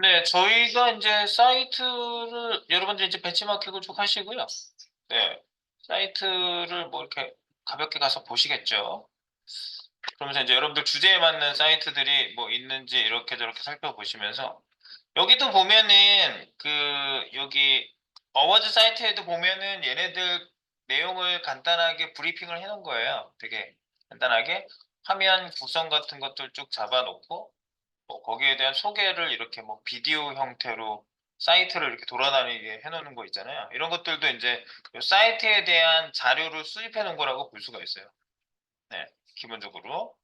네, 저희가 이제 사이트를 여러분들 이제 배치마킹을 쭉 하시고요. 네, 사이트를 뭐 이렇게 가볍게 가서 보시겠죠. 그러면서 이제 여러분들 주제에 맞는 사이트들이 뭐 있는지 이렇게 저렇게 살펴보시면서 여기도 보면은 여기 어워즈 사이트에도 보면은 얘네들 내용을 간단하게 브리핑을 해놓은 거예요. 되게 간단하게 화면 구성 같은 것들 쭉 잡아놓고 뭐 거기에 대한 소개를 이렇게 뭐 비디오 형태로 사이트를 이렇게 돌아다니게 해놓는 거 있잖아요. 이런 것들도 이제 이 사이트에 대한 자료를 수집해 놓은 거라고 볼 수가 있어요. 네, 기본적으로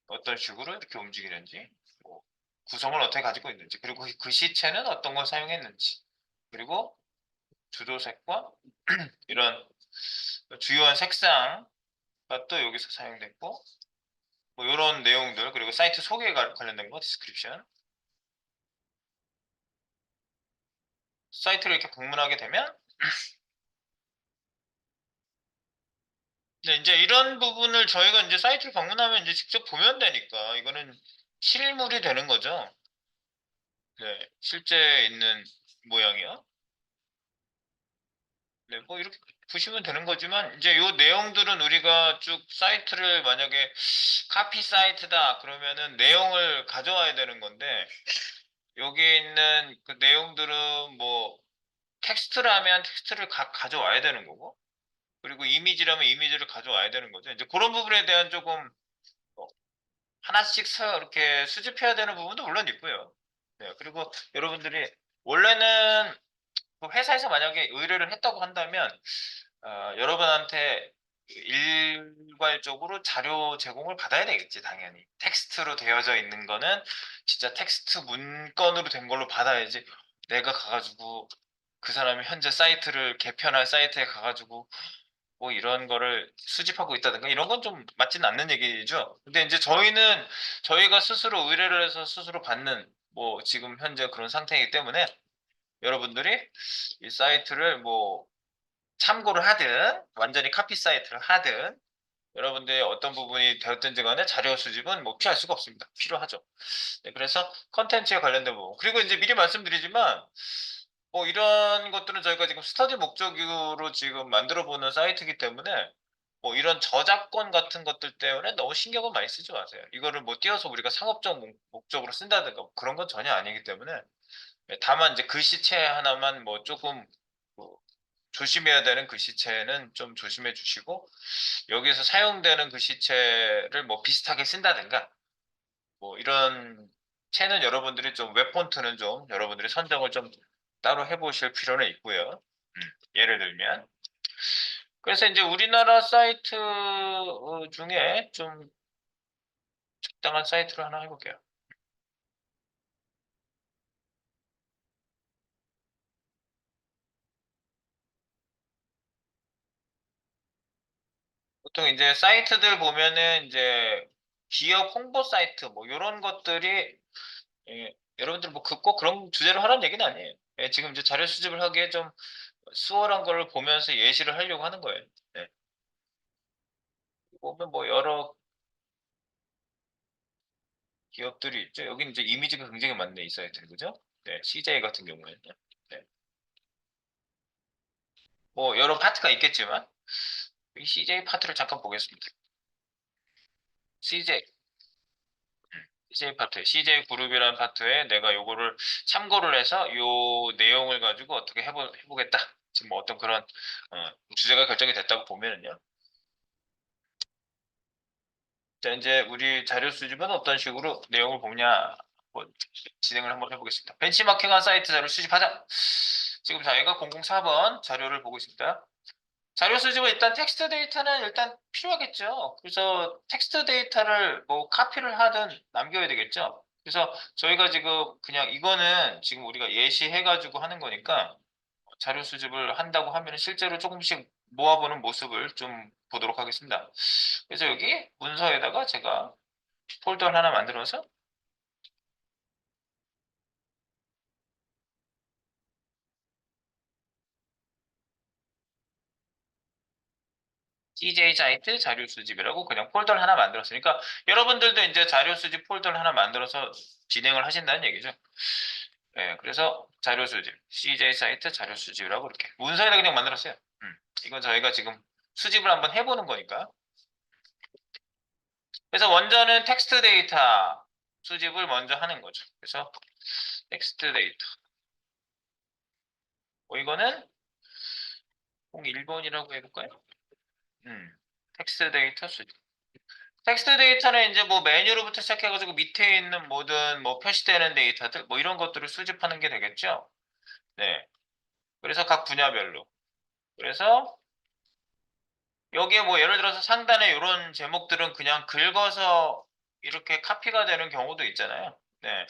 어떤 식으로 이렇게 움직이는지, 뭐 구성을 어떻게 가지고 있는지, 그리고 그 시체는 어떤 걸 사용했는지, 그리고 주도색과 이런 주요한 색상가 또 여기서 사용됐고, 뭐 이런 내용들, 그리고 사이트 소개에 관련된 거, 디스크립션. 사이트를 이렇게 방문하게 되면 네, 이제 이런 부분을 저희가 이제 사이트를 방문하면 이제 직접 보면 되니까 이거는 실물이 되는 거죠. 네, 실제 있는 모양이요. 네, 뭐 이렇게 보시면 되는 거지만 이제 요 내용들은 우리가 쭉 사이트를 만약에 카피 사이트다 그러면은 내용을 가져와야 되는 건데 여기에 있는 그 내용들은 뭐 텍스트라면 텍스트를 가져와야 되는 거고 그리고 이미지라면 이미지를 가져와야 되는 거죠. 이제 그런 부분에 대한 조금 어, 하나씩 이렇게 수집해야 되는 부분도 물론 있고요. 네, 그리고 여러분들이 원래는 그 회사에서 만약에 의뢰를 했다고 한다면 여러분한테 일괄적으로 자료 제공을 받아야 되겠지, 당연히. 텍스트로 되어져 있는 거는 진짜 텍스트 문건으로 된 걸로 받아야지. 내가 가가지고 그 사람이 현재 사이트를 개편할 사이트에 가가지고 뭐 이런 거를 수집하고 있다든가 이런 건 좀 맞지는 않는 얘기죠. 근데 이제 저희는 저희가 스스로 의뢰를 해서 스스로 받는 뭐 지금 현재 그런 상태이기 때문에 여러분들이 이 사이트를 뭐 참고를 하든 완전히 카피 사이트를 하든 여러분들의 어떤 부분이 되었든지 간에 자료 수집은 뭐 피할 수가 없습니다. 필요하죠. 네, 그래서 컨텐츠에 관련된 부분. 그리고 이제 미리 말씀드리지만 뭐 이런 것들은 저희가 지금 스터디 목적으로 지금 만들어 보는 사이트이기 때문에 뭐 이런 저작권 같은 것들 때문에 너무 신경을 많이 쓰지 마세요. 이거를 뭐 띄어서 우리가 상업적 목적으로 쓴다든가 뭐 그런 건 전혀 아니기 때문에 다만 이제 글씨체 하나만 뭐 조금 뭐 조심해야 되는 글씨체는 좀 조심해 주시고 여기서 사용되는 글씨체를 뭐 비슷하게 쓴다든가 뭐 이런 채는 여러분들이 좀 웹폰트는 좀 여러분들이 선정을 좀 따로 해보실 필요는 있고요. 예를 들면 그래서 이제 우리나라 사이트 중에 좀 적당한 사이트를 하나 해볼게요. 보통 이제 사이트들 보면은 이제 기업 홍보 사이트 뭐 이런 것들이 여러분들 뭐 꼭 그런 주제로 하라는 얘기는 아니에요. 지금 이제 자료 수집을 하기에 좀 수월한 거를 보면서 예시를 하려고 하는 거예요. 네. 보면 뭐 여러 기업들이 있죠. 여기 이제 이미지가 굉장히 많네 이 사이트 그죠? 네, CJ 같은 경우에는 네. 뭐 여러 파트가 있겠지만 이 CJ 파트를 잠깐 보겠습니다. CJ CJ 파트, CJ 그룹이라는 파트에 내가 요거를 참고를 해서 요 내용을 가지고 어떻게 해보겠다. 지금 뭐 어떤 그런 주제가 결정이 됐다고 보면은요. 자, 이제 우리 자료 수집은 어떤 식으로 내용을 보냐, 뭐 진행을 한번 해보겠습니다. 벤치마킹한 사이트 자료 수집하자. 지금 저희가 004번 자료를 보고 있습니다. 자료 수집은 일단 텍스트 데이터는 일단 필요하겠죠. 그래서 텍스트 데이터를 뭐 카피를 하든 남겨야 되겠죠. 그래서 저희가 지금 그냥 이거는 지금 우리가 예시해가지고 하는 거니까 자료 수집을 한다고 하면 실제로 조금씩 모아보는 모습을 좀 보도록 하겠습니다. 그래서 여기 문서에다가 제가 폴더를 하나 만들어서 CJ 사이트 자료 수집이라고 그냥 폴더를 하나 만들었어요. 그러니까 여러분들도 이제 자료 수집 폴더를 하나 만들어서 진행을 하신다는 얘기죠. 네, 그래서 자료 수집, CJ 사이트 자료 수집이라고 이렇게 문서에다 그냥 만들었어요. 이건 저희가 지금 수집을 한번 해보는 거니까. 그래서 먼저는 텍스트 데이터 수집을 먼저 하는 거죠. 그래서 텍스트 데이터. 이거는 01번이라고 해볼까요? 텍스트 데이터 수집. 텍스트 데이터는 이제 뭐 메뉴로부터 시작해가지고 밑에 있는 모든 뭐 표시되는 데이터들 뭐 이런 것들을 수집하는 게 되겠죠. 네. 그래서 각 분야별로. 그래서 여기에 뭐 예를 들어서 상단에 이런 제목들은 그냥 긁어서 이렇게 카피가 되는 경우도 있잖아요. 네.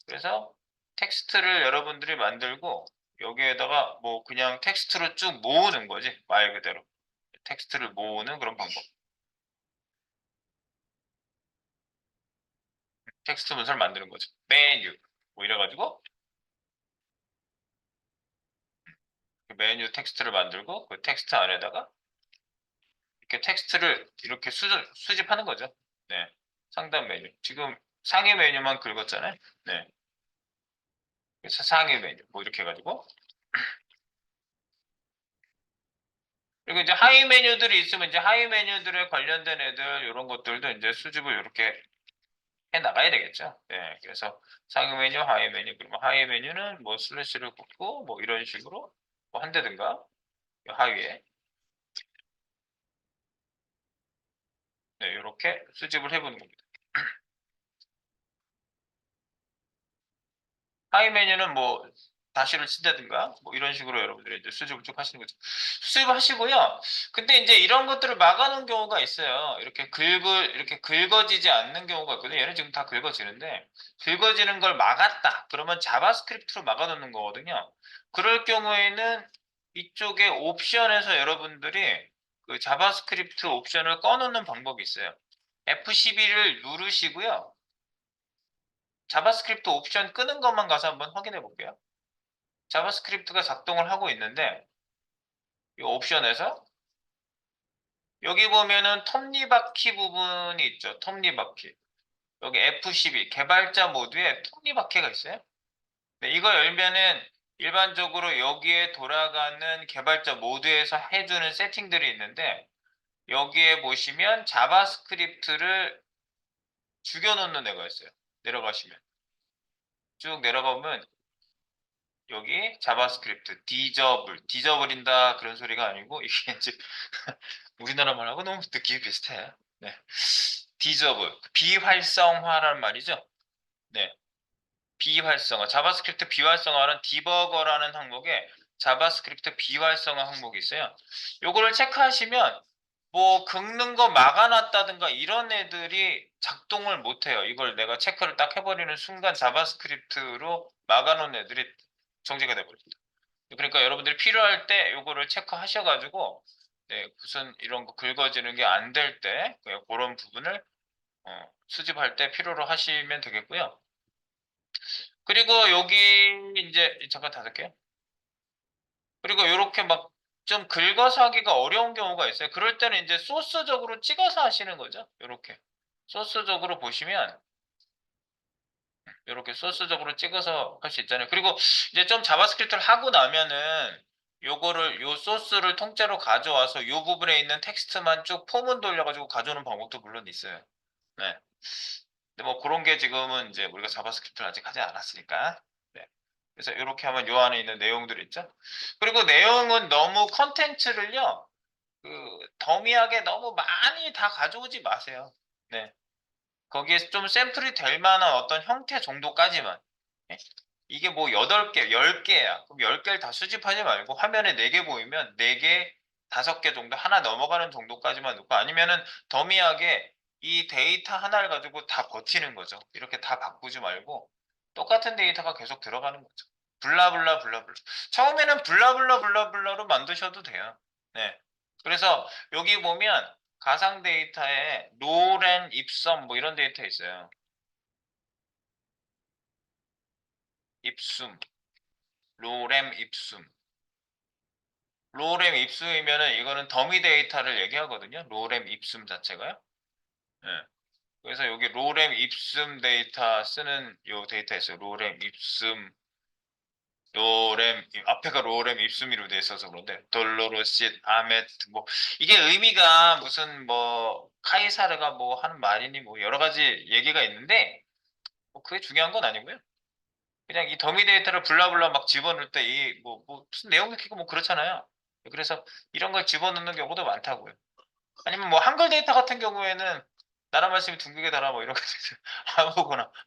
그래서 텍스트를 여러분들이 만들고 여기에다가 뭐 그냥 텍스트로 쭉 모으는 거지. 말 그대로. 텍스트를 모으는 그런 방법. 텍스트 문서를 만드는 거죠. 메뉴. 뭐 이래가지고 그 메뉴 텍스트를 만들고 그 텍스트 안에다가 이렇게 텍스트를 이렇게 수집하는 거죠. 네. 상단 메뉴. 지금 상위 메뉴만 긁었잖아요. 네. 그래서 상위 메뉴. 뭐 이렇게 해가지고. 그리고 이제 하위 메뉴들이 있으면 이제 하위 메뉴들에 관련된 애들 이런 것들도 이제 수집을 이렇게 해 나가야 되겠죠. 네. 그래서 상위 메뉴, 하위 메뉴. 그러면 하위 메뉴는 뭐 슬래시를 긋고 뭐 이런 식으로 뭐 한다든가 하위에 네, 이렇게 수집을 해보는 겁니다. 하위 메뉴는 뭐 다시를 친다든가 뭐 이런 식으로 여러분들이 이제 수집을 쭉 하시는 거죠. 수집하시고요. 근데 이제 이런 것들을 막아놓은 경우가 있어요. 이렇게 긁어지지 않는 경우가 있거든요. 얘는 지금 다 긁어지는데 긁어지는 걸 막았다. 그러면 자바스크립트로 막아놓는 거거든요. 그럴 경우에는 이쪽에 옵션에서 여러분들이 그 자바스크립트 옵션을 꺼놓는 방법이 있어요. F12를 누르시고요. 자바스크립트 옵션 끄는 것만 가서 한번 확인해 볼게요. 자바스크립트가 작동을 하고 있는데 이 옵션에서 여기 보면은 톱니바퀴 부분이 있죠. 톱니바퀴. 여기 F12 개발자 모드에 톱니바퀴가 있어요. 네, 이거 열면은 일반적으로 여기에 돌아가는 개발자 모드에서 해주는 세팅들이 있는데 여기에 보시면 자바스크립트를 죽여놓는 애가 있어요. 내려가시면 쭉 내려가면 여기 자바스크립트 디저블인다 그런 소리가 아니고 이게 이제 우리나라 말하고 너무 느낌이 비슷해. 네. 디저블 비활성화라는 말이죠. 네. 비활성화 자바스크립트 비활성화는 디버거라는 항목에 자바스크립트 비활성화 항목이 있어요. 요거를 체크하시면 뭐 긁는 거 막아놨다든가 이런 애들이 작동을 못해요. 이걸 내가 체크를 딱 해버리는 순간 자바스크립트로 막아놓은 애들이 정지가 돼버립니다. 그러니까 여러분들이 필요할 때 요거를 체크하셔가지고 네, 무슨 이런 거 긁어지는 게 안 될 때 그런 부분을 수집할 때 필요로 하시면 되겠고요. 그리고 여기 이제 잠깐 닫을게요. 그리고 이렇게 막 좀 긁어서 하기가 어려운 경우가 있어요. 그럴 때는 이제 소스적으로 찍어서 하시는 거죠. 이렇게 소스적으로 보시면 이렇게 소스적으로 찍어서 할 수 있잖아요. 그리고 이제 좀 자바스크립트를 하고 나면은 요거를 요 소스를 통째로 가져와서 요 부분에 있는 텍스트만 쭉 포문 돌려가지고 가져오는 방법도 물론 있어요. 네. 근데 뭐 그런 게 지금은 이제 우리가 자바스크립트를 아직 하지 않았으니까. 네. 그래서 이렇게 하면 요 안에 있는 내용들이 있죠. 그리고 내용은 너무 컨텐츠를요, 더미하게 너무 많이 다 가져오지 마세요. 네. 거기에 좀 샘플이 될 만한 어떤 형태 정도까지만. 예? 이게 뭐 8개, 10개야. 그럼 10개를 다 수집하지 말고 화면에 4개 보이면 4개, 5개 정도 하나 넘어가는 정도까지만 놓고 아니면은 더미하게 이 데이터 하나를 가지고 다 버티는 거죠. 이렇게 다 바꾸지 말고 똑같은 데이터가 계속 들어가는 거죠. 블라블라 블라블라. 처음에는 블라블라 블라블라로 만드셔도 돼요. 네. 그래서 여기 보면 가상 데이터에 노렌, 입섬 뭐 이런 데이터 있어요. 입숨, 로렘 입숨. 로우램 입수이면은 이거는 더미 데이터를 얘기하거든요. 로우램 입숨 자체가요. 예. 그래서 여기 로우램 입숨 데이터 쓰는 요 데이터 있어요. 로우램 입숨, 로우램 앞에가 로우램 입숨이로 돼 있어서 그런데 돌로로시 아메트 뭐 이게 의미가 무슨 뭐 카이사르가 뭐 하는 말이니 뭐 여러 가지 얘기가 있는데 뭐 그게 중요한 건 아니고요. 그냥 이 더미 데이터를 블라블라 막 집어넣을 때 이 뭐 무슨 내용 읽히고 뭐 그렇잖아요. 그래서 이런 걸 집어넣는 경우도 많다고요. 아니면 뭐 한글 데이터 같은 경우에는 나라 말씀이 둥글게 달아 뭐 이런 거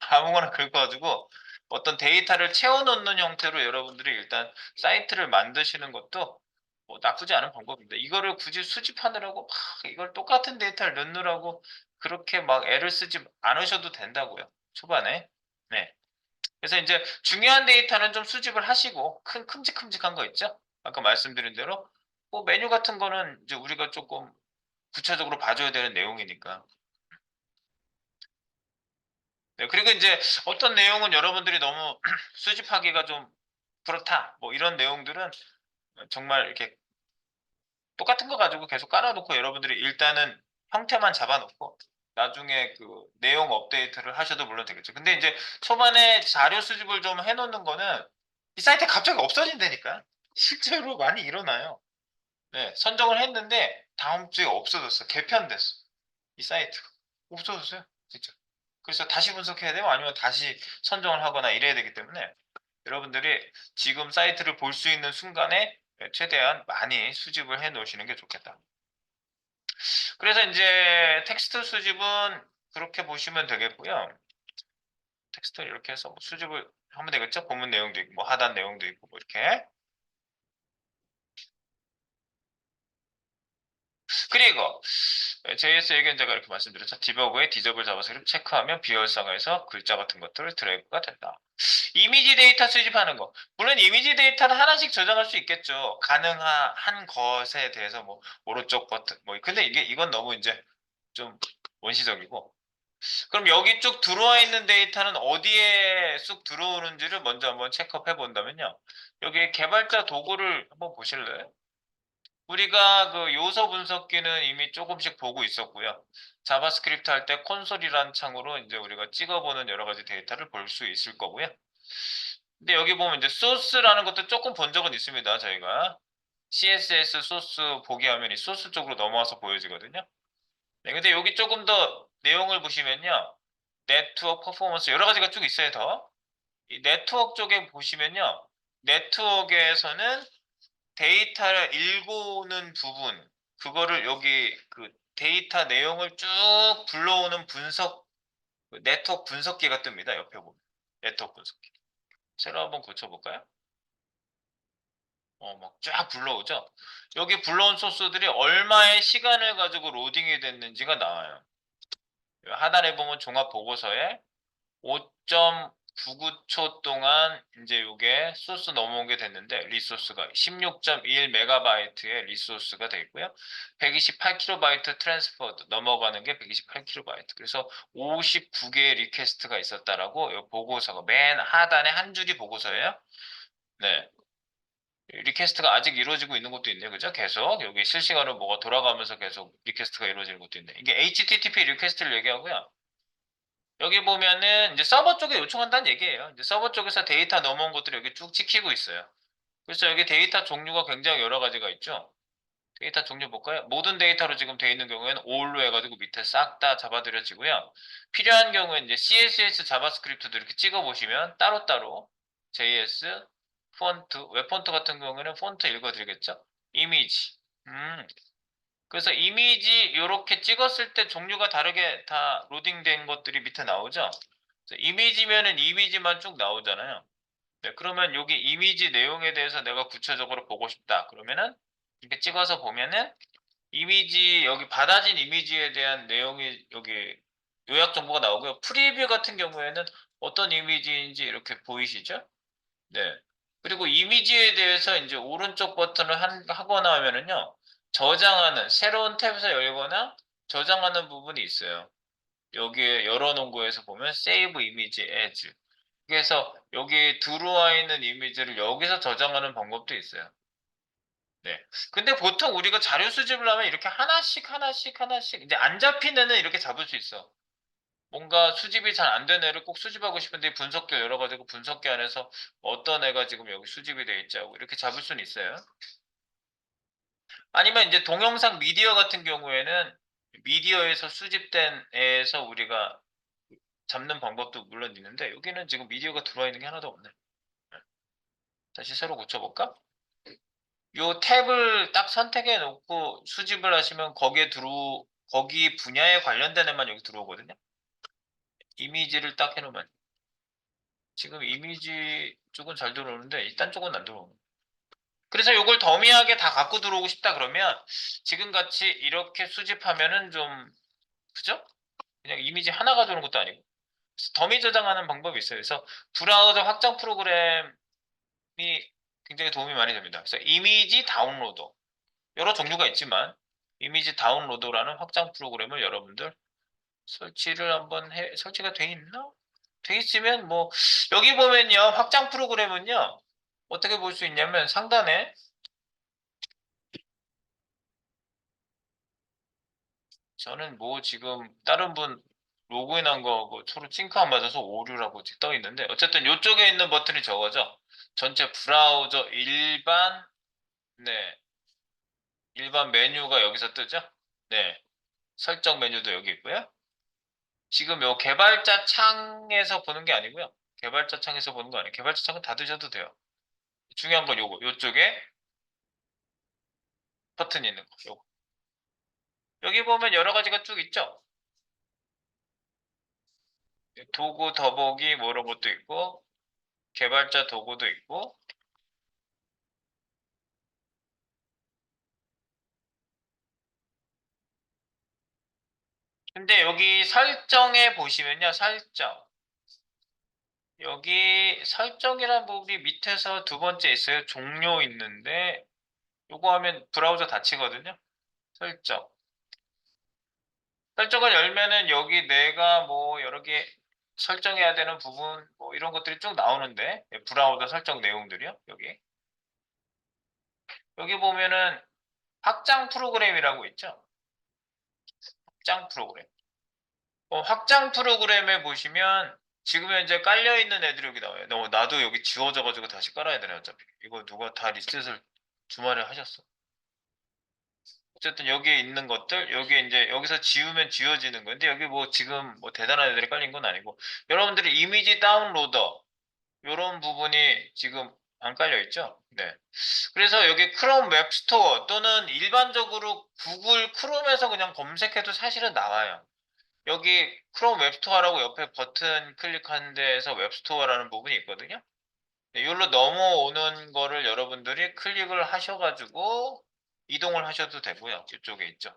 아무거나 긁어가지고 어떤 데이터를 채워넣는 형태로 여러분들이 일단 사이트를 만드시는 것도 뭐 나쁘지 않은 방법입니다. 이거를 굳이 수집하느라고 막 이걸 똑같은 데이터를 넣느라고 그렇게 막 애를 쓰지 않으셔도 된다고요. 초반에. 네. 그래서 이제 중요한 데이터는 좀 수집을 하시고 큰 큼직큼직한 거 있죠? 아까 말씀드린 대로 뭐 메뉴 같은 거는 이제 우리가 조금 구체적으로 봐줘야 되는 내용이니까. 네, 그리고 이제 어떤 내용은 여러분들이 너무 수집하기가 좀 그렇다. 뭐 이런 내용들은 정말 이렇게 똑같은 거 가지고 계속 깔아놓고 여러분들이 일단은 형태만 잡아놓고 나중에 그 내용 업데이트를 하셔도 물론 되겠죠. 근데 이제 초반에 자료 수집을 좀 해놓는 거는 이 사이트에 갑자기 없어진다니까. 실제로 많이 일어나요. 네, 선정을 했는데 다음 주에 없어졌어. 개편됐어. 이 사이트가. 없어졌어요. 진짜. 그래서 다시 분석해야 되고 아니면 다시 선정을 하거나 이래야 되기 때문에 여러분들이 지금 사이트를 볼 수 있는 순간에 최대한 많이 수집을 해 놓으시는 게 좋겠다. 그래서 이제 텍스트 수집은 그렇게 보시면 되겠고요. 텍스트 이렇게 해서 뭐 수집을 하면 되겠죠? 본문 내용도 있고 뭐 하단 내용도 있고 뭐 이렇게. 그리고 JS 의견자가 이렇게 말씀드렸죠. 디버그에 디저블 자바스크립트 체크하면 비열상에서 글자 같은 것들을 드래그가 된다. 이미지 데이터 수집하는 거. 물론 이미지 데이터는 하나씩 저장할 수 있겠죠. 가능한 것에 대해서 뭐 오른쪽 버튼 뭐 근데 이건 너무 이제 좀 원시적이고. 그럼 여기 쭉 들어와 있는 데이터는 어디에 쑥 들어오는지를 먼저 한번 체크해 본다면요. 여기 개발자 도구를 한번 보실래요? 우리가 그 요소 분석기는 이미 조금씩 보고 있었고요. 자바스크립트 할 때 콘솔이라는 창으로 이제 우리가 찍어보는 여러 가지 데이터를 볼 수 있을 거고요. 근데 여기 보면 이제 소스라는 것도 조금 본 적은 있습니다. 저희가 CSS 소스 보기 하면 이 소스 쪽으로 넘어와서 보여지거든요. 네, 근데 여기 조금 더 내용을 보시면요. 네트워크 퍼포먼스 여러 가지가 쭉 있어요. 더. 이 네트워크 쪽에 보시면요. 네트워크에서는 데이터를 읽어오는 부분, 그거를 여기 그 데이터 내용을 쭉 불러오는 분석, 그 네트워크 분석기가 뜹니다. 옆에 보면. 네트워크 분석기. 새로 한번 고쳐볼까요? 막 쫙 불러오죠? 여기 불러온 소스들이 얼마의 시간을 가지고 로딩이 됐는지가 나와요. 하단에 보면 종합 보고서에 5.99초 동안 이제 이게 소스 넘어오게 됐는데 리소스가 16.21 메가바이트의 리소스가 되어 있고요. 128KB 트랜스퍼 넘어가는 게 128KB. 그래서 59개의 리퀘스트가 있었다라고 이 보고서가 맨 하단에 한 줄이 보고서예요. 네. 리퀘스트가 아직 이루어지고 있는 것도 있네요. 그죠? 계속 여기 실시간으로 뭐가 돌아가면서 계속 리퀘스트가 이루어지는 것도 있네. 이게 HTTP 리퀘스트를 얘기하고요. 여기 보면은 이제 서버 쪽에 요청한다는 얘기예요. 이제 서버 쪽에서 데이터 넘어온 것들이 여기 쭉 찍히고 있어요. 그래서 여기 데이터 종류가 굉장히 여러 가지가 있죠. 데이터 종류 볼까요? 모든 데이터로 지금 되어 있는 경우에는 all로 해가지고 밑에 싹 다 잡아드려지고요. 필요한 경우에는 이제 CSS 자바스크립트도 이렇게 찍어 보시면 따로따로 JS 폰트, 웹 폰트 같은 경우에는 폰트 읽어드리겠죠? 이미지. 그래서 이미지 이렇게 찍었을 때 종류가 다르게 다 로딩된 것들이 밑에 나오죠. 이미지면은 이미지만 쭉 나오잖아요. 네, 그러면 여기 이미지 내용에 대해서 내가 구체적으로 보고 싶다. 그러면은 이렇게 찍어서 보면은 이미지 여기 받아진 이미지에 대한 내용이 여기 요약 정보가 나오고요. 프리뷰 같은 경우에는 어떤 이미지인지 이렇게 보이시죠? 네. 그리고 이미지에 대해서 이제 오른쪽 버튼을 하거나 하면은요, 저장하는, 새로운 탭에서 열거나 저장하는 부분이 있어요. 여기에 열어놓은 거에서 보면 Save Image As. 그래서 여기 들어와 있는 이미지를 여기서 저장하는 방법도 있어요. 네. 근데 보통 우리가 자료 수집을 하면 이렇게 하나씩 하나씩 하나씩 이제 안 잡힌 애는 이렇게 잡을 수 있어. 뭔가 수집이 잘 안 된 애를 꼭 수집하고 싶은데 분석기 열어가지고 분석기 안에서 어떤 애가 지금 여기 수집이 돼 있지 하고 이렇게 잡을 수는 있어요. 아니면 이제 동영상 미디어 같은 경우에는 미디어에서 수집된 애에서 우리가 잡는 방법도 물론 있는데 여기는 지금 미디어가 들어와 있는 게 하나도 없네. 다시 새로 고쳐볼까? 요 탭을 딱 선택해 놓고 수집을 하시면 거기 분야에 관련된 애만 여기 들어오거든요. 이미지를 딱 해놓으면 지금 이미지 쪽은 잘 들어오는데 이딴 쪽은 안 들어오는. 그래서 요걸 더미하게 다 갖고 들어오고 싶다 그러면 지금 같이 이렇게 수집하면은 좀 그죠? 그냥 이미지 하나 가져오는 것도 아니고 더미 저장하는 방법이 있어요. 그래서 브라우저 확장 프로그램이 굉장히 도움이 많이 됩니다. 그래서 이미지 다운로더 여러 종류가 있지만 이미지 다운로더라는 확장 프로그램을 여러분들 설치를 한번 설치가 돼 있나? 돼 있으면 뭐 여기 보면요 확장 프로그램은요 어떻게 볼 수 있냐면 상단에 저는 뭐 지금 다른 분 로그인한 거하고 서로 싱크 안 맞아서 오류라고 떠 있는데 어쨌든 이쪽에 있는 버튼이 저거죠. 전체 브라우저 네 일반 메뉴가 여기서 뜨죠. 네 설정 메뉴도 여기 있고요. 지금 요 개발자 창에서 보는 게 아니고요. 개발자 창에서 보는 거 아니에요. 개발자 창은 닫으셔도 돼요. 중요한 건 요거 요쪽에 버튼이 있는 거 요거. 여기 보면 여러 가지가 쭉 있죠. 도구 더보기 뭐 이런 것도 있고 개발자 도구도 있고 근데 여기 설정에 보시면요 설정 여기 설정이란 부분이 밑에서 두 번째 있어요. 종료 있는데 요거 하면 브라우저 닫히거든요. 설정 설정을 열면은 여기 내가 뭐 여러 개 설정해야 되는 부분 뭐 이런 것들이 쭉 나오는데 브라우저 설정 내용들이요. 여기 보면은 확장 프로그램이라고 있죠. 확장 프로그램. 확장 프로그램에 보시면 지금 현재 깔려 있는 애들이 여기 나와요. 나도 여기 지워져가지고 다시 깔아야 되네 어차피. 이거 누가 다 리셋을 주말에 하셨어. 어쨌든 여기에 있는 것들 여기 이제 여기서 지우면 지워지는 건데 여기 뭐 지금 뭐 대단한 애들이 깔린 건 아니고 여러분들이 이미지 다운로더 이런 부분이 지금 안 깔려 있죠? 네. 그래서 여기 크롬 웹스토어 또는 일반적으로 구글 크롬에서 그냥 검색해도 사실은 나와요. 여기 크롬 웹스토어라고 옆에 버튼 클릭하는 데에서 웹스토어라는 부분이 있거든요. 네, 여기로 넘어오는 거를 여러분들이 클릭을 하셔가지고 이동을 하셔도 되고요. 이쪽에 있죠.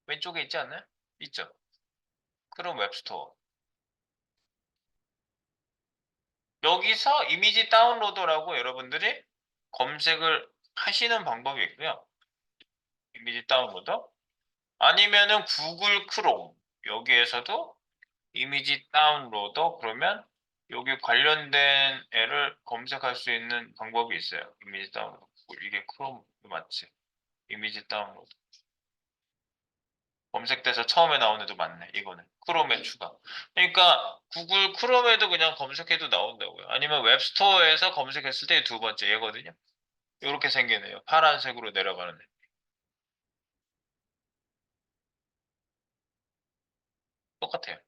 왼쪽에 있지 않나요? 있죠. 크롬 웹스토어. 여기서 이미지 다운로더라고 여러분들이 검색을 하시는 방법이 있고요. 이미지 다운로더. 아니면은 구글 크롬. 여기에서도 이미지 다운로더 그러면 여기 관련된 애를 검색할 수 있는 방법이 있어요. 이미지 다운로드. 이게 크롬 맞지? 이미지 다운로드. 검색돼서 처음에 나온 애도 맞네. 이거는 크롬에 추가. 그러니까 구글 크롬에도 그냥 검색해도 나온다고요. 아니면 웹스토어에서 검색했을 때 두 번째 얘거든요. 이렇게 생기네요. 파란색으로 내려가는 애. 똑같아요.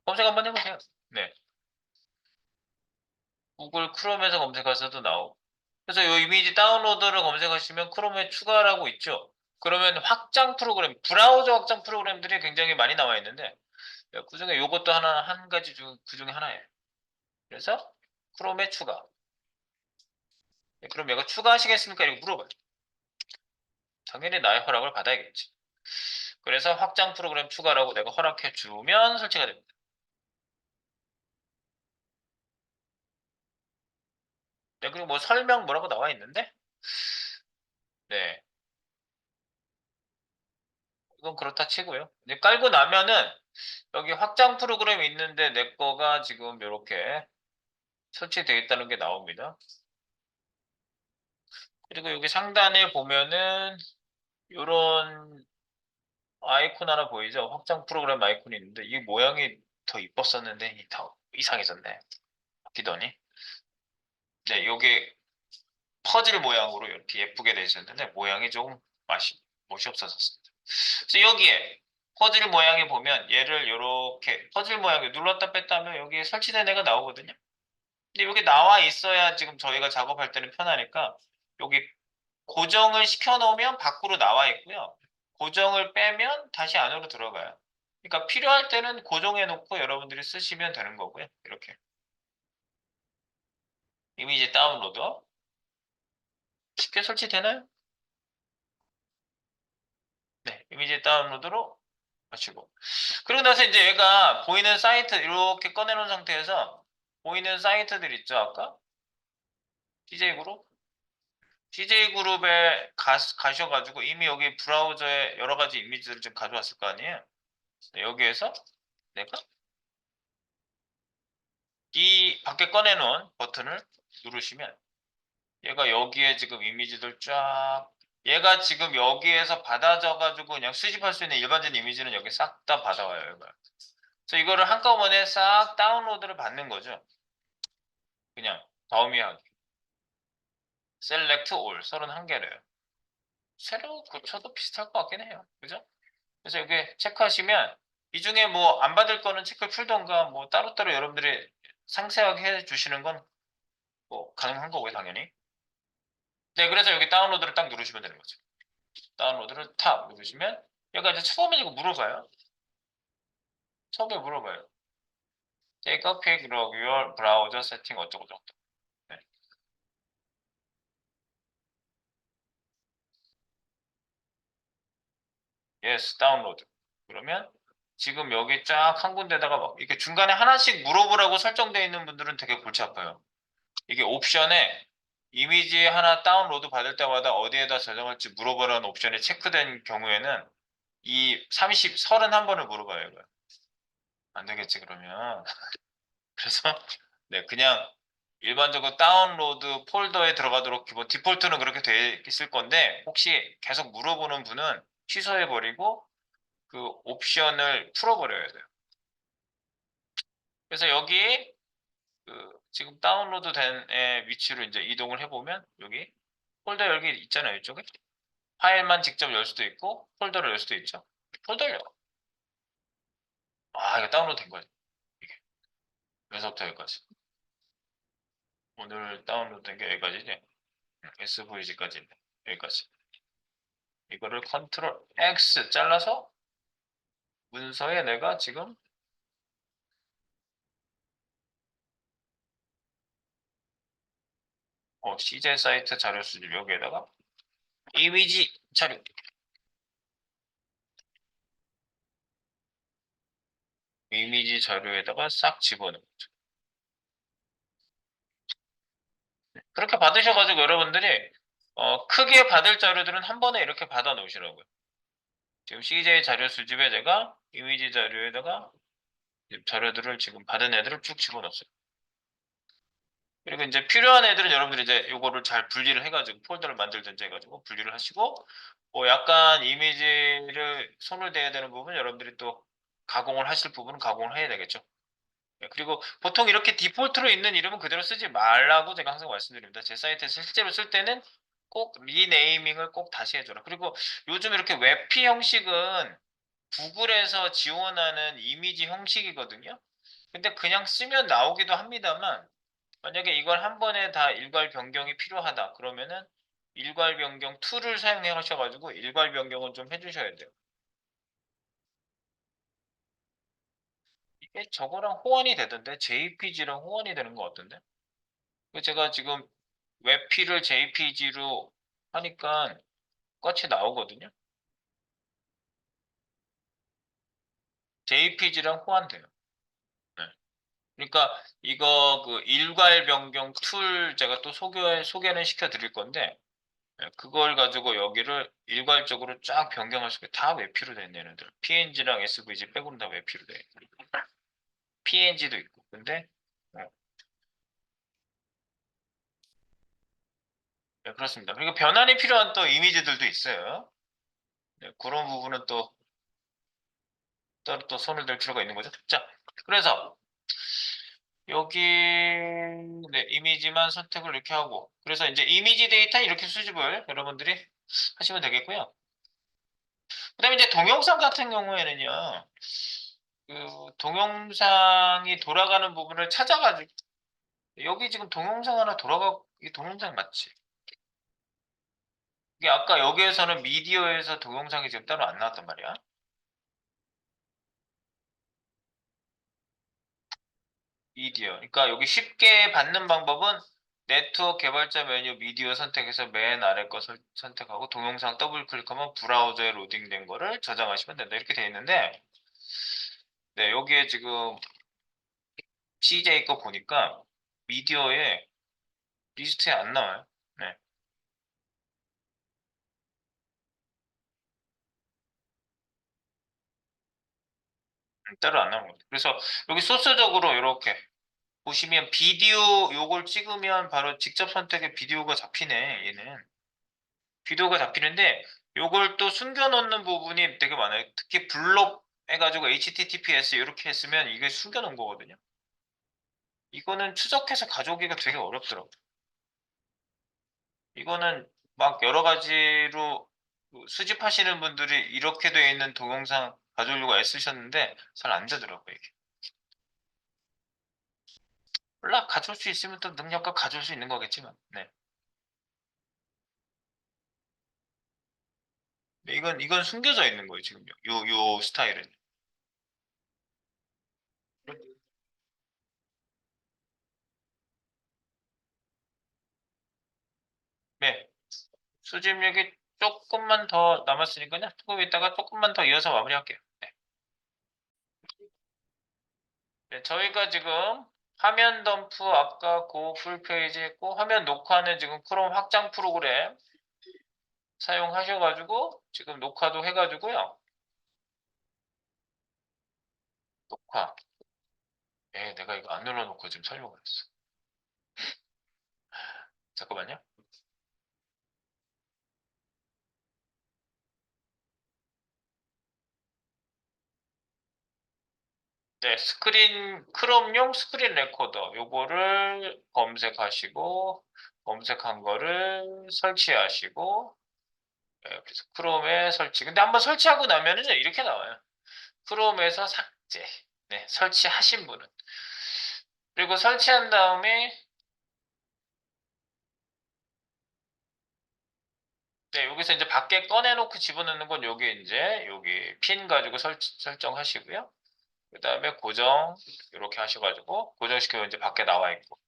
검색 한번 해보세요. 네. 구글 크롬에서 검색하셔도 나오고. 그래서 이 이미지 다운로더를 검색하시면 크롬에 추가라고 있죠. 그러면 확장 프로그램, 브라우저 확장 프로그램들이 굉장히 많이 나와 있는데 그중에 이것도 하나 한 가지 중 그중에 하나예요. 그래서 크롬에 추가. 그럼 얘가 추가하시겠습니까? 이렇게 물어봐요. 당연히 나의 허락을 받아야겠지. 그래서 확장 프로그램 추가라고 내가 허락해 주면 설치가 됩니다. 네, 그리고 뭐 설명 뭐라고 나와 있는데 네, 이건 그렇다 치고요. 이제 깔고 나면은 여기 확장 프로그램이 있는데 내 거가 지금 이렇게 설치되어 있다는 게 나옵니다. 그리고 여기 상단에 보면은 요런 아이콘 하나 보이죠? 확장 프로그램 아이콘이 있는데 이 모양이 더 이뻤었는데 더 이상해졌네. 바뀌더니. 네, 요게 퍼즐 모양으로 이렇게 예쁘게 되어 있었는데 모양이 조금 멋이 없어졌습니다. 그래서 여기에 퍼즐 모양에 보면 얘를 이렇게 퍼즐 모양에 눌렀다 뺐다 하면 여기에 설치된 애가 나오거든요. 근데 여기 나와 있어야 지금 저희가 작업할 때는 편하니까 여기 고정을 시켜 놓으면 밖으로 나와 있고요. 고정을 빼면 다시 안으로 들어가요. 그러니까 필요할 때는 고정해 놓고 여러분들이 쓰시면 되는 거고요. 이렇게 이미지 다운로드 쉽게 설치되나요? 네, 이미지 다운로드로 하시고 그러고 나서 이제 얘가 보이는 사이트 이렇게 꺼내놓은 상태에서 보이는 사이트들 있죠 아까 CJ그룹 CJ그룹에 가셔가지고 이미 여기 브라우저에 여러 가지 이미지들을 좀 가져왔을 거 아니에요. 네, 여기에서 내가 이 밖에 꺼내놓은 버튼을 누르시면 얘가 여기에 지금 이미지들 쫙 얘가 지금 여기에서 받아져가지고 그냥 수집할 수 있는 일반적인 이미지는 여기 싹 다 받아와요. 얘가. 그래서 이거를 한꺼번에 싹 다운로드를 받는 거죠. 그냥 다우미하기 셀렉트 올 31개래요. 새로 고쳐도 비슷할 것 같긴 해요. 그죠? 그래서 여기 체크하시면 이 중에 뭐 안 받을 거는 체크를 풀던가 뭐 따로따로 여러분들이 상세하게 해주시는 건 뭐 가능한 거고요, 당연히. 네, 그래서 여기 다운로드를 딱 누르시면 되는 거죠. 다운로드를 탑 누르시면 얘가 이제 처음에 이거 물어봐요. 처음에 물어봐요. Take a quick look your browser setting 어쩌고 저쩌고. 네. Yes, 다운로드. 그러면 지금 여기 쫙 한 군데다가 막 이렇게 중간에 하나씩 물어보라고 설정되어 있는 분들은 되게 골치 아파요. 이게 옵션에 이미지 하나 다운로드 받을 때마다 어디에다 저장할지 물어보라는 옵션이 체크된 경우에는 이 31번을 물어봐요. 이거. 안 되겠지, 그러면. 그래서, 네, 그냥 일반적으로 다운로드 폴더에 들어가도록 기본 디폴트는 그렇게 돼 있을 건데, 혹시 계속 물어보는 분은 취소해버리고 그 옵션을 풀어버려야 돼요. 그래서 여기 그 지금 다운로드 된 위치로 이제 이동을 해보면 여기 폴더 열기 있잖아요, 이쪽에. 파일만 직접 열 수도 있고 폴더를 열 수도 있죠. 폴더를 열. 이거 다운로드 된 거예요. 이게. 여기서부터 여기까지. 오늘 다운로드 된 게 여기까지지. SVG까지 있네. 여기까지. 이거를 컨트롤 X 잘라서 문서에 내가 지금 CJ 사이트 자료 수집 여기에다가 이미지 자료 이미지 자료에다가 싹 집어넣는 거죠. 그렇게 받으셔가지고 여러분들이 크게 받을 자료들은 한 번에 이렇게 받아 놓으시라고요. 지금 CJ 자료 수집에 제가 이미지 자료에다가 자료들을 지금 받은 애들을 쭉 집어넣었어요. 그리고 이제 필요한 애들은 여러분들이 이제 요거를 잘 분리를 해가지고 폴더를 만들든지 해가지고 분리를 하시고 뭐 약간 이미지를 손을 대야 되는 부분 여러분들이 또 가공을 하실 부분은 가공을 해야 되겠죠. 예, 그리고 보통 이렇게 디폴트로 있는 이름은 그대로 쓰지 말라고 제가 항상 말씀드립니다. 제 사이트에서 실제로 쓸 때는 꼭 리네이밍을 꼭 다시 해줘라. 그리고 요즘 이렇게 웹피 형식은 구글에서 지원하는 이미지 형식이거든요. 근데 그냥 쓰면 나오기도 합니다만 만약에 이걸 한 번에 다 일괄 변경이 필요하다 그러면은 일괄 변경 툴을 사용해 하셔가지고 일괄 변경은 좀 해주셔야 돼요. 이게 저거랑 호환이 되던데 JPG랑 호환이 되는 것 같던데 제가 지금 웹피를 JPG로 하니까 똑같이 나오거든요. JPG랑 호환돼요. 네. 그러니까 이거 그 일괄 변경 툴 제가 또 소개는 시켜 드릴 건데 그걸 가지고 여기를 일괄적으로 쫙 변경할 수 있게 다 웹피로 된 얘네들. PNG랑 SVG 빼고는 다 웹피로 돼. PNG도 있고. 근데 네, 그렇습니다. 그리고 변환이 필요한 또 이미지들도 있어요. 네, 그런 부분은 또 따로 또 손을 댈 필요가 있는 거죠. 자, 그래서 여기 네, 이미지만 선택을 이렇게 하고 그래서 이제 이미지 데이터 이렇게 수집을 여러분들이 하시면 되겠고요. 그다음에 이제 동영상 같은 경우에는요. 그 동영상이 돌아가는 부분을 찾아가지고 여기 지금 동영상 하나 돌아가고 이 동영상 맞지? 이게 아까 여기에서는 미디어에서 동영상이 지금 따로 안 나왔단 말이야. 미디어. 그러니까 여기 쉽게 받는 방법은 네트워크 개발자 메뉴 미디어 선택해서 맨 아래 거 선택하고 동영상 더블 클릭하면 브라우저에 로딩된 거를 저장하시면 된다. 이렇게 돼 있는데 네, 여기에 지금 CJ 거 보니까 미디어에 리스트에 안 나와요. 네, 따로 안 나온 거예요. 그래서 여기 소스적으로 이렇게 보시면 비디오 요걸 찍으면 바로 직접 선택에 비디오가 잡히네, 얘는. 비디오가 잡히는데 요걸 또 숨겨 놓는 부분이 되게 많아요. 특히 블록 해가지고 HTTPS 이렇게 했으면 이게 숨겨 놓은 거거든요. 이거는 추적해서 가져오기가 되게 어렵더라고요. 이거는 막 여러 가지로 수집하시는 분들이 이렇게 돼 있는 동영상 가져오려고 애쓰셨는데 잘 안 되더라고요, 이게. 몰라, 가져올 수 있으면 또 능력과 가져올 수 있는 거겠지만. 네. 근데 이건 숨겨져 있는 거예요, 지금. 요 스타일은. 네. 수집력이 조금만 더 남았으니까요. 조금 있다가 조금만 더 이어서 마무리할게요. 네. 네, 저희가 지금 화면 덤프 아까 그 풀페이지 했고 화면 녹화는 지금 크롬 확장 프로그램 사용하셔가지고 지금 녹화도 해가지고요. 녹화. 내가 이거 안 눌러놓고 지금 설명을 했어. 잠깐만요. 네, 크롬용 스크린 레코더 요거를 검색하시고 검색한 거를 설치하시고 그래서 크롬에 설치. 근데 한번 설치하고 나면은 이렇게 나와요. 크롬에서 삭제. 네, 설치하신 분은. 그리고 설치한 다음에 네, 여기서 이제 밖에 꺼내놓고 집어넣는 건 여기 이제 여기 핀 가지고 설정하시고요. 그다음에 고정 이렇게 하셔가지고 고정시키면 이제 밖에 나와 있고.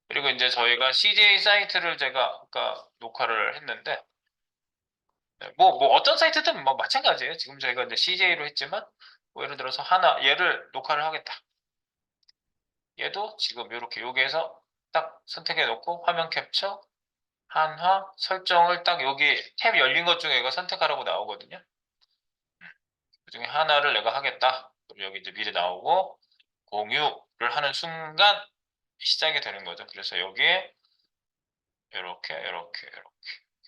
그리고 이제 저희가 CJ 사이트를 제가 아까 녹화를 했는데 네, 뭐 어떤 사이트든 뭐 마찬가지예요. 지금 저희가 이제 CJ로 했지만 뭐 예를 들어서 하나 얘를 녹화를 하겠다. 얘도 지금 이렇게 여기에서 딱 선택해 놓고 화면 캡처, 한화, 설정을 딱 여기 탭 열린 것 중에 이거 선택하라고 나오거든요. 그 중에 하나를 내가 하겠다. 그럼 여기 이제 미리 나오고 공유를 하는 순간 시작이 되는 거죠. 그래서 여기에 이렇게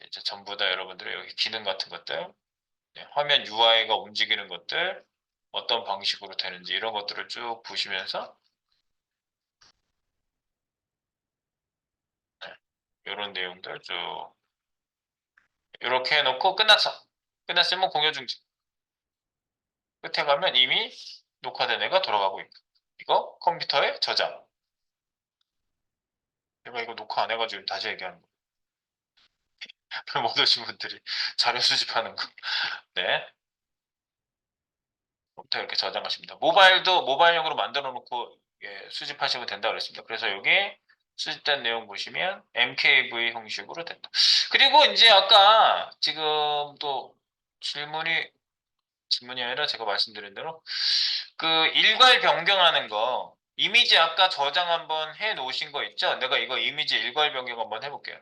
이제 전부 다 여러분들의 여기 기능 같은 것들, 네, 화면 UI가 움직이는 것들, 어떤 방식으로 되는지 이런 것들을 쭉 보시면서 네, 이런 내용들 쭉 이렇게 해놓고 끝났어. 끝났으면 공유 중지. 끝에 가면 이미 녹화된 애가 돌아가고 있고 이거 컴퓨터에 저장. 내가 이거 녹화 안 해가지고 다시 얘기하는 거. 못 오신 분들이 자료 수집하는 거. 네. 컴퓨터 이렇게 저장하십니다. 모바일용으로 만들어 놓고 예, 수집하시면 된다고 그랬습니다. 그래서 여기 수집된 내용 보시면 MKV 형식으로 된다. 그리고 이제 아까 지금 또 질문이 아니라 제가 말씀드린 대로 그 일괄 변경하는 거 이미지 아까 저장 한번 해 놓으신 거 있죠? 내가 이거 이미지 일괄 변경 한번 해볼게요.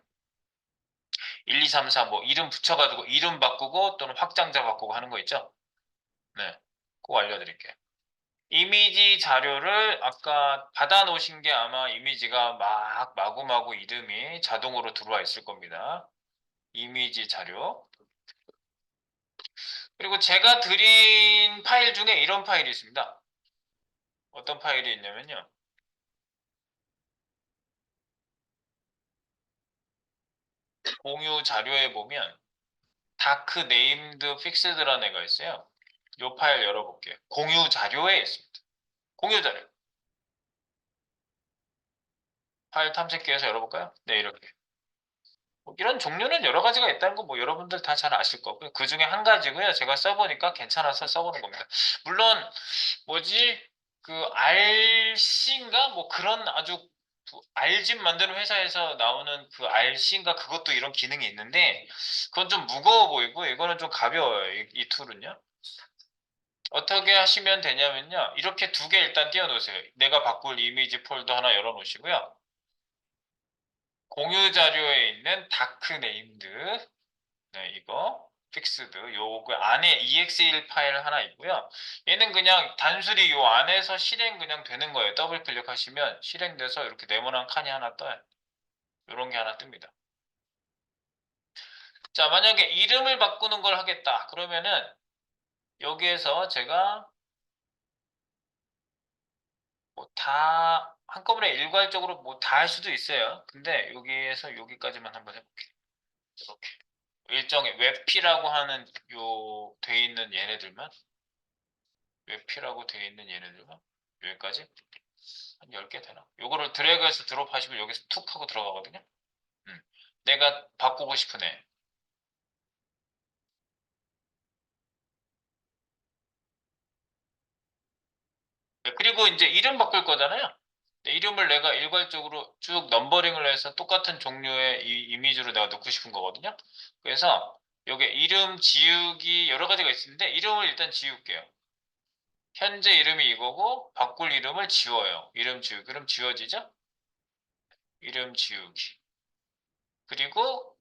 1, 2, 3, 4 뭐 이름 붙여가지고 이름 바꾸고 또는 확장자 바꾸고 하는 거 있죠? 네. 꼭 알려드릴게요. 이미지 자료를 아까 받아 놓으신 게 아마 이미지가 막 마구마구 이름이 자동으로 들어와 있을 겁니다. 이미지 자료. 그리고 제가 드린 파일 중에 이런 파일이 있습니다. 어떤 파일이 있냐면요. 공유 자료에 보면 다크 네임드 픽스드라는 애가 있어요. 이 파일 열어볼게요. 공유 자료에 있습니다. 공유 자료. 파일 탐색기에서 열어볼까요? 네, 이렇게. 뭐 이런 종류는 여러 가지가 있다는 거 뭐 여러분들 다 잘 아실 거고요. 그 중에 한 가지고요. 제가 써보니까 괜찮아서 써보는 겁니다. 물론 뭐지? 그 RC인가? 뭐 그런 아주 알집 만드는 회사에서 나오는 그 RC인가 그것도 이런 기능이 있는데 그건 좀 무거워 보이고 이거는 좀 가벼워요. 이 툴은요. 어떻게 하시면 되냐면요. 이렇게 두 개 일단 띄워놓으세요. 내가 바꿀 이미지 폴더 하나 열어놓으시고요. 공유 자료에 있는 다크 네임드 네, 이거 픽스드 요거 안에 ex1 파일 하나 있고요. 얘는 그냥 단순히 요 안에서 실행 그냥 되는 거예요. 더블 클릭하시면 실행돼서 이렇게 네모난 칸이 하나 떠요. 요런 게 하나 뜹니다. 자, 만약에 이름을 바꾸는 걸 하겠다. 그러면은 여기에서 제가 뭐 다 한꺼번에 일괄적으로 뭐 다 할 수도 있어요. 근데 여기에서 여기까지만 한번 해볼게요. 이렇게 일종의 웹피라고 하는 요 돼 있는 얘네들만 웹피라고 돼 있는 얘네들만 여기까지 한 10개 되나? 요거를 드래그해서 드롭하시면 여기서 툭 하고 들어가거든요. 음. 내가 바꾸고 싶은 애. 네, 그리고 이제 이름 바꿀 거잖아요. 네, 이름을 내가 일괄적으로 쭉 넘버링을 해서 똑같은 종류의 이 이미지로 내가 넣고 싶은 거거든요. 그래서 여기 이름 지우기 여러 가지가 있는데 이름을 일단 지울게요. 현재 이름이 이거고 바꿀 이름을 지워요. 이름 지우기. 그럼 지워지죠? 이름 지우기. 그리고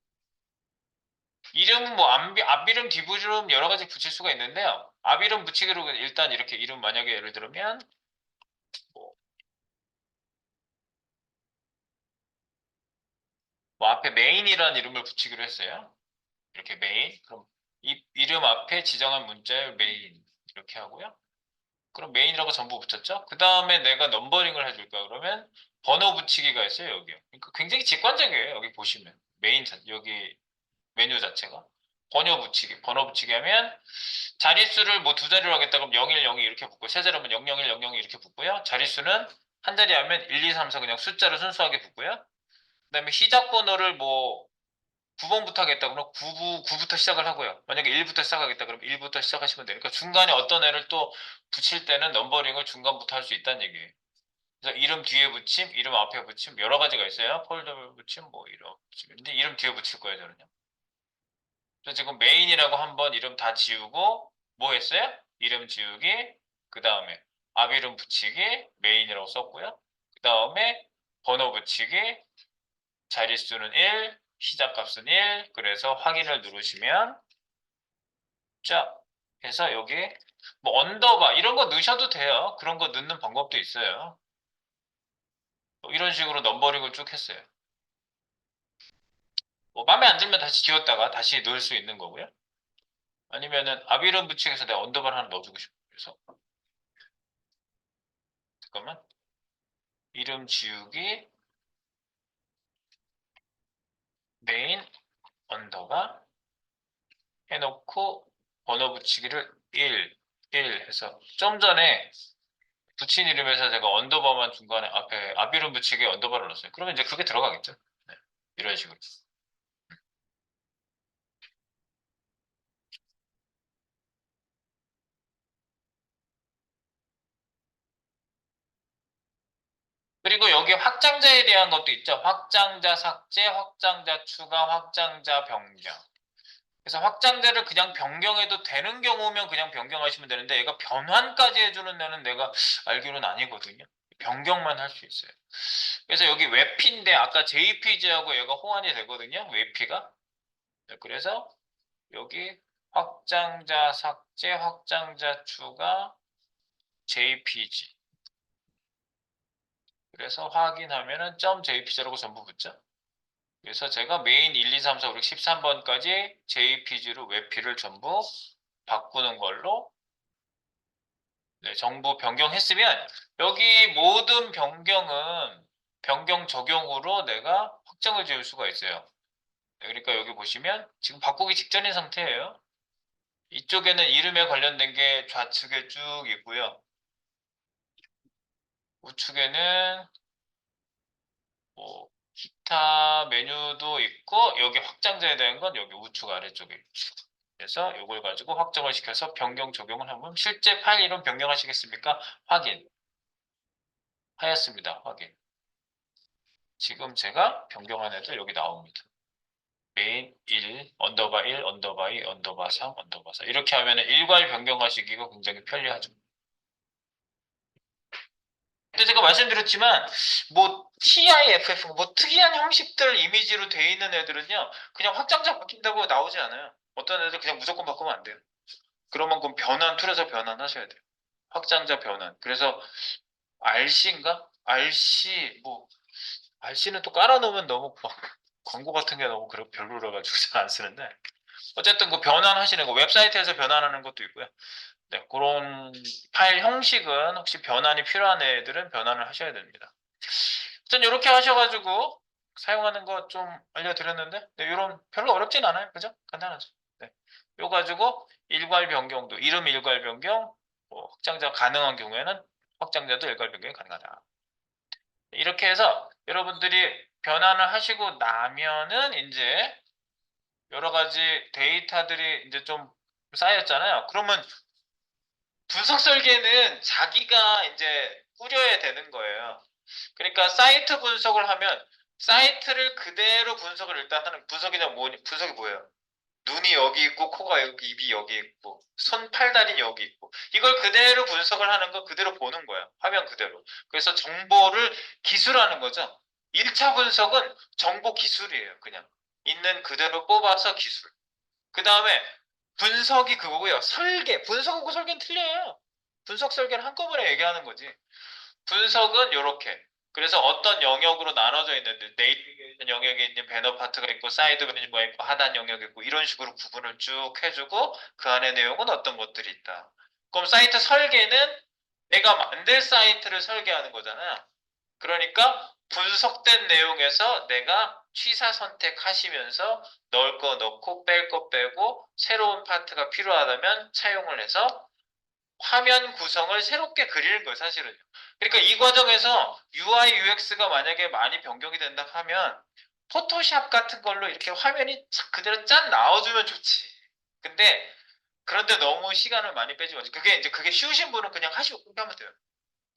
이름 뭐 앞이름 뒷이름 여러 가지 붙일 수가 있는데요. 앞이름 붙이기로 일단 이렇게 이름 만약에 예를 들면 뭐, 뭐 앞에 메인이라는 이름을 붙이기로 했어요. 이렇게 메인. 그럼 이 이름 앞에 지정한 문자열 메인 이렇게 하고요. 그럼 메인이라고 전부 붙였죠? 그 다음에 내가 넘버링을 해줄까 그러면 번호 붙이기가 있어요 여기요. 그러니까 굉장히 직관적이에요. 여기 보시면 여기 메뉴 자체가 번호 붙이기 하면 자릿수를 뭐 두 자리로 하겠다 그럼 01, 02 이렇게 붙고 세 자리면 001, 002 이렇게 붙고요. 자릿수는 한 자리 하면 1, 2, 3, 4 그냥 숫자로 순수하게 붙고요. 그다음에 시작 번호를 뭐 9번부터 하겠다 그러면 9부터 시작을 하고요. 만약에 1부터 시작하겠다 그러면 1부터 시작하시면 되니까 중간에 어떤 애를 또 붙일 때는 넘버링을 중간부터 할 수 있다는 얘기예요. 그래서 이름 뒤에 붙임, 이름 앞에 붙임 여러 가지가 있어요. 폴더 붙임, 뭐 이름 붙임. 근데 이름 뒤에 붙일 거예요, 저는요. 그래서 지금 메인이라고 한번 이름 다 지우고 뭐 했어요? 이름 지우기, 그 다음에 앞 이름 붙이기, 메인이라고 썼고요. 그 다음에 번호 붙이기, 자릿수는 1, 시작값은 1, 그래서 확인을 누르시면 쫙 해서 여기 뭐 언더바 이런 거 넣으셔도 돼요. 그런 거 넣는 방법도 있어요. 뭐 이런 식으로 넘버링을 쭉 했어요. 뭐 마음에 안 들면 다시 지웠다가 다시 넣을 수 있는 거고요. 아니면은 앞 이름 붙이기에서 내가 언더바를 하나 넣어주고 싶어요. 그래서 잠깐만 이름 지우기 메인 언더바 해놓고 번호 붙이기를 1 해서 좀 전에 붙인 이름에서 제가 언더바만 중간에 앞에 앞 이름 붙이기 언더바를 넣었어요. 그러면 이제 그게 들어가겠죠. 네, 이런 식으로. 그리고 여기 확장자에 대한 것도 있죠. 확장자 삭제, 확장자 추가, 확장자 변경. 그래서 확장자를 그냥 변경해도 되는 경우면 그냥 변경하시면 되는데 얘가 변환까지 해주는 데는 내가 알기로는 아니거든요. 변경만 할 수 있어요. 그래서 여기 웹피인데 아까 JPG하고 얘가 호환이 되거든요. 웹피가. 네, 그래서 여기 확장자 삭제, 확장자 추가, .jpg. 그래서 확인하면은 .jpg라고 전부 붙죠. 그래서 제가 메인 1, 2, 3, 4, 5, 6, 13번까지 jpg로 웹필을 전부 바꾸는 걸로 네, 정보 변경했으면 여기 모든 변경은 변경 적용으로 내가 확정을 지을 수가 있어요. 네, 그러니까 여기 보시면 지금 바꾸기 직전인 상태예요. 이쪽에는 이름에 관련된 게 좌측에 쭉 있고요. 우측에는 뭐 기타 메뉴도 있고 여기 확장자에 대한 건 여기 우측 아래쪽에 있죠. 그래서 이걸 가지고 확정을 시켜서 변경 적용을 하면 실제 파일 이름 변경하시겠습니까? 확인 하였습니다. 확인. 지금 제가 변경한 애들 여기 나옵니다. 메인 1, 언더바 1, 언더바 2, 언더바 3, 언더바 4 이렇게 하면 일괄 변경하시기가 굉장히 편리하죠. 근데 제가 말씀드렸지만 뭐 TIFF 뭐 특이한 형식들 이미지로 돼 있는 애들은요 그냥 확장자 바뀐다고 나오지 않아요. 어떤 애들 그냥 무조건 바꾸면 안 돼요. 그러면 그럼 변환 툴에서 변환하셔야 돼요. 확장자 변환. 그래서 RC인가? RC 뭐 RC는 또 깔아놓으면 너무 막 광고 같은 게 너무 별로라 가지고 잘 안 쓰는데 어쨌든 그 변환하시는 거 웹사이트에서 변환하는 것도 있고요. 네, 그런 파일 형식은 혹시 변환이 필요한 애들은 변환을 하셔야 됩니다. 일단 이렇게 하셔가지고 사용하는 거 좀 알려드렸는데 네, 이런 별로 어렵진 않아요. 그죠? 간단하죠. 네. 요 가지고 일괄 변경도 이름 일괄 변경 뭐 확장자 가능한 경우에는 확장자도 일괄 변경이 가능하다. 이렇게 해서 여러분들이 변환을 하시고 나면은 이제 여러 가지 데이터들이 이제 좀 쌓였잖아요. 그러면 분석 설계는 자기가 이제 꾸려야 되는 거예요. 그러니까 사이트 분석을 하면 사이트를 그대로 분석을 일단 하는 분석이냐 뭐 분석이 뭐예요? 눈이 여기 있고 코가 여기 입이 여기 있고 손 팔다리 여기 있고 이걸 그대로 분석을 하는 거 그대로 보는 거예요. 화면 그대로. 그래서 정보를 기술하는 거죠. 1차 분석은 정보 기술이에요. 그냥 있는 그대로 뽑아서 기술. 그 다음에 분석이 그거고요. 설계. 분석하고 설계는 틀려요. 분석 설계를 한꺼번에 얘기하는 거지. 분석은 이렇게. 그래서 어떤 영역으로 나눠져 있는데 네이비게이션 영역에 있는 배너 파트가 있고 사이드 메뉴가 있고 하단 영역이 있고 이런 식으로 구분을 쭉 해주고 그 안에 내용은 어떤 것들이 있다. 그럼 사이트 설계는 내가 만들 사이트를 설계하는 거잖아요. 그러니까 분석된 내용에서 내가 취사 선택하시면서 넣을 거 넣고 뺄 거 빼고 새로운 파트가 필요하다면 차용을 해서 화면 구성을 새롭게 그리는 거예요, 사실은. 그러니까 이 과정에서 UI, UX가 만약에 많이 변경이 된다 하면 포토샵 같은 걸로 이렇게 화면이 그대로 짠 나와주면 좋지. 근데 그런데 너무 시간을 많이 빼지 마시고 그게 쉬우신 분은 그냥 하시고 그렇게 하면 돼요.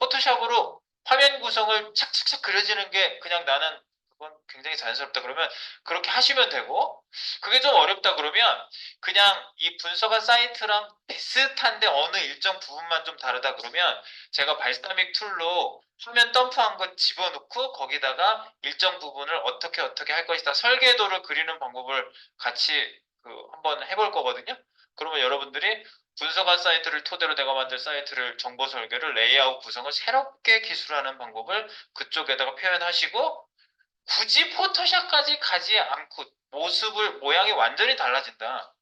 포토샵으로 화면 구성을 착착착 그려지는 게 그냥 나는 그건 굉장히 자연스럽다 그러면 그렇게 하시면 되고 그게 좀 어렵다 그러면 그냥 이 분석한 사이트랑 비슷한데 어느 일정 부분만 좀 다르다 그러면 제가 발사믹 툴로 화면 덤프한 거 집어넣고 거기다가 일정 부분을 어떻게 할 것이다 설계도를 그리는 방법을 같이 한번 해볼 거거든요. 그러면 여러분들이 분석한 사이트를 토대로 내가 만든 사이트를 정보 설계를 레이아웃 구성을 새롭게 기술하는 방법을 그쪽에다가 표현하시고 굳이 포토샵까지 가지 않고 모양이 완전히 달라진다.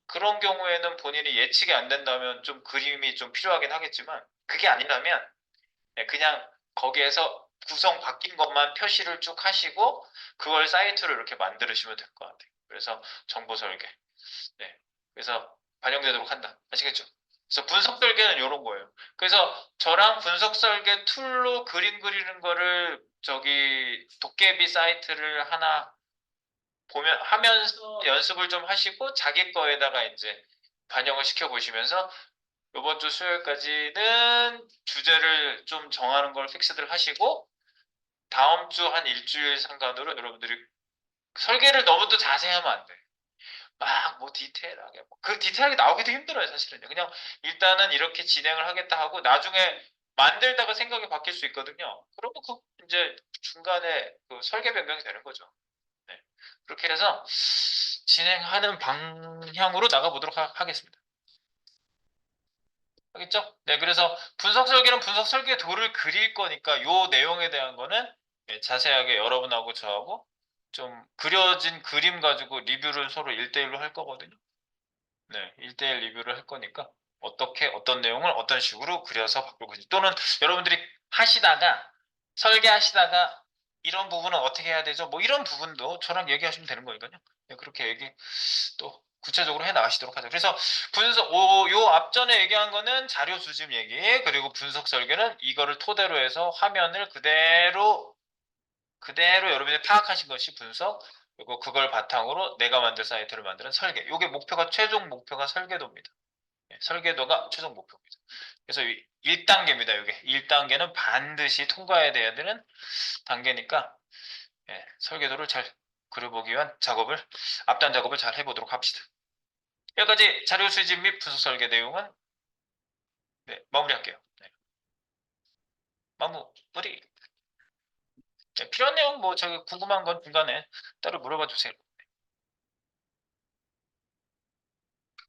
그런 경우에는 본인이 예측이 안 된다면 좀 그림이 좀 필요하긴 하겠지만 그게 아니라면 그냥 거기에서 구성 바뀐 것만 표시를 쭉 하시고 그걸 사이트로 이렇게 만들으시면 될 것 같아요. 그래서 정보 설계. 네. 그래서 반영되도록 한다. 아시겠죠? 그래서 분석 설계는 이런 거예요. 그래서 저랑 분석 설계 툴로 그림 그리는 거를 저기 도깨비 사이트를 하나 보면 하면서 연습을 좀 하시고 자기 거에다가 이제 반영을 시켜 보시면서 이번 주 수요일까지는 주제를 좀 정하는 걸 픽스들 하시고 다음 주 한 일주일 상관으로 여러분들이 설계를 너무 또 자세히 하면 안 돼. 막 뭐 디테일하게 그 디테일하게 나오기도 힘들어요 사실은요. 그냥 일단은 이렇게 진행을 하겠다 하고 나중에 만들다가 생각이 바뀔 수 있거든요. 그러면 그 이제 중간에 그 설계 변경이 되는 거죠. 네. 그렇게 해서 진행하는 방향으로 나가보도록 하겠습니다. 알겠죠? 네, 그래서 분석 설계는 분석 설계 도를 그릴 거니까 요 내용에 대한 거는 예, 자세하게 여러분하고 저하고 좀 그려진 그림 가지고 리뷰를 서로 1대1로 할 거거든요. 네, 1대1 리뷰를 할 거니까 어떻게 어떤 내용을 어떤 식으로 그려서 바꿀 건지 또는 여러분들이 하시다가 설계하시다가 이런 부분은 어떻게 해야 되죠? 뭐 이런 부분도 저랑 얘기하시면 되는 거니까요. 네, 그렇게 얘기 또 구체적으로 해 나가시도록 하죠. 그래서 요 앞전에 얘기한 거는 자료 수집 얘기, 그리고 분석 설계는 이거를 토대로 해서 화면을 그대로 여러분이 파악하신 것이 분석, 그리고 그걸 바탕으로 내가 만들 사이트를 만드는 설계. 요게 목표가 최종 목표가 설계도입니다. 예, 설계도가 최종 목표입니다. 그래서 1단계입니다. 이게 1단계는 반드시 통과해야 되는 단계니까 예, 설계도를 잘 그려보기 위한 앞단 작업을 잘 해보도록 합시다. 여기까지 자료 수집 및 분석 설계 내용은 네, 마무리할게요. 네, 마무리. 네, 필요한 내용 뭐 저기 궁금한 건 중간에 따로 물어봐 주세요.